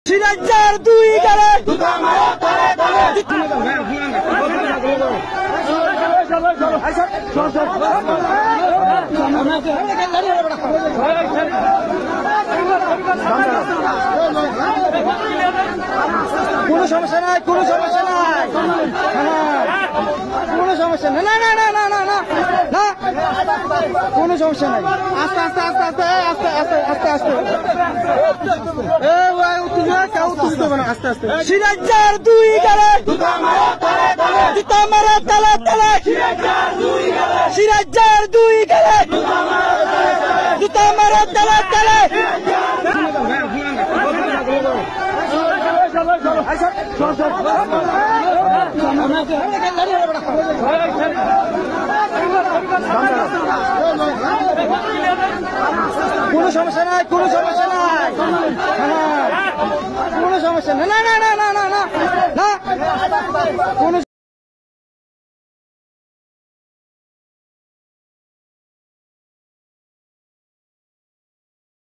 সিরাজদার দুই গালে কোনো সমস্যা নাই, কোনো সমস্যা নাই, কোনো সমস্যা নাই, না না না না না না না কোনো সমস্যা নাই। আস্তে আস্তে আস্তে আস্তে আস্তে আস্তে আস্তে আস্তে আস্তে সিরাজদার দুই গালে জুতা মারা তালে তালে সিরাজদার দুই গালে জুতা মারা তালে তালে কোনো সমস্যা নাই, কোনো সমস্যা নাই, কোনো সমস্যা নাই, না না না না না না কোনো